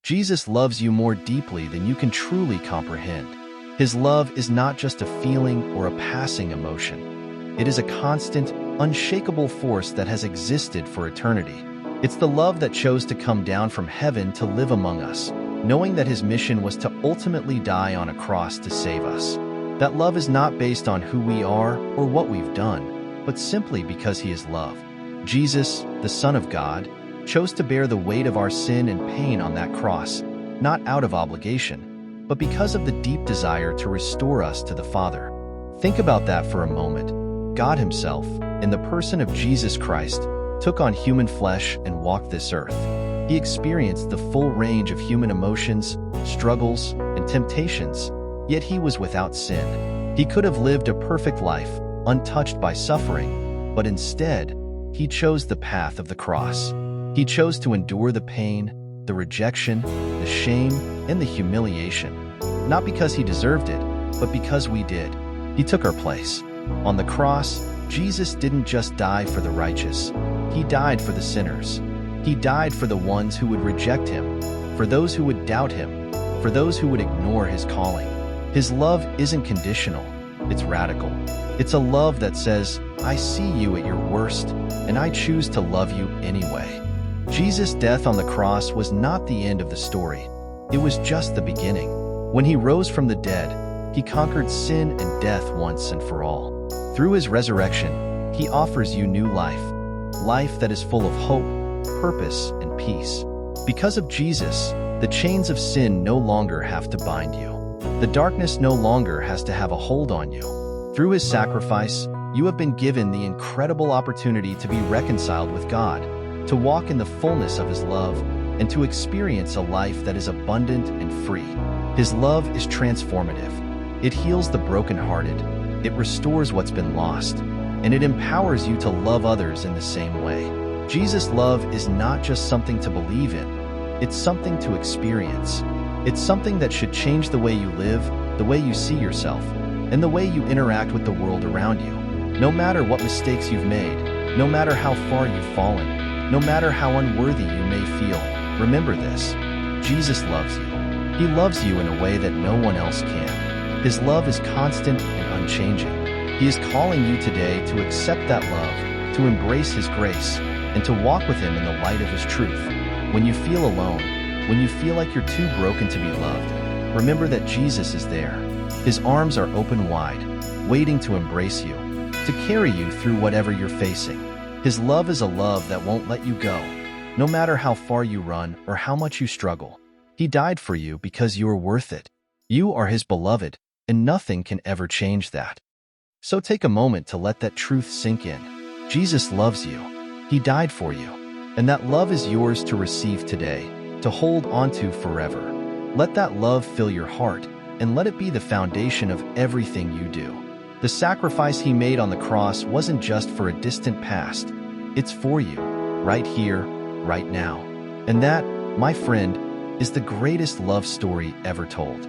Jesus loves you more deeply than you can truly comprehend. His love is not just a feeling or a passing emotion. It is a constant, unshakable force that has existed for eternity. It's the love that chose to come down from heaven to live among us, knowing that his mission was to ultimately die on a cross to save us. That love is not based on who we are or what we've done, but simply because he is love. Jesus, the Son of God, chose to bear the weight of our sin and pain on that cross, not out of obligation, but because of the deep desire to restore us to the Father. Think about that for a moment. God himself, in the person of Jesus Christ, took on human flesh and walked this earth. He experienced the full range of human emotions, struggles, and temptations, yet he was without sin. He could have lived a perfect life, untouched by suffering, but instead, he chose the path of the cross. He chose to endure the pain, the rejection, the shame, and the humiliation, not because he deserved it, but because we did. He took our place. On the cross, Jesus didn't just die for the righteous. He died for the sinners. He died for the ones who would reject him, for those who would doubt him, for those who would ignore his calling. His love isn't conditional, it's radical. It's a love that says, I see you at your worst, and I choose to love you anyway. Jesus' death on the cross was not the end of the story. It was just the beginning. When he rose from the dead, he conquered sin and death once and for all. Through his resurrection, he offers you new life, life that is full of hope, purpose, and peace. Because of Jesus, the chains of sin no longer have to bind you. The darkness no longer has to have a hold on you. Through his sacrifice, you have been given the incredible opportunity to be reconciled with God, to walk in the fullness of his love, and to experience a life that is abundant and free. His love is transformative. It heals the brokenhearted, it restores what's been lost, and it empowers you to love others in the same way. Jesus' love is not just something to believe in, it's something to experience. It's something that should change the way you live, the way you see yourself, and the way you interact with the world around you. No matter what mistakes you've made, no matter how far you've fallen, no matter how unworthy you may feel, remember this: Jesus loves you. He loves you in a way that no one else can. His love is constant and unchanging. He is calling you today to accept that love, to embrace his grace, and to walk with him in the light of his truth. When you feel alone, when you feel like you're too broken to be loved, remember that Jesus is there. His arms are open wide, waiting to embrace you, to carry you through whatever you're facing. His love is a love that won't let you go, no matter how far you run or how much you struggle. He died for you because you are worth it. You are his beloved, and nothing can ever change that. So take a moment to let that truth sink in. Jesus loves you. He died for you. And that love is yours to receive today, to hold onto forever. Let that love fill your heart, and let it be the foundation of everything you do. The sacrifice he made on the cross wasn't just for a distant past. It's for you, right here, right now. And that, my friend, is the greatest love story ever told.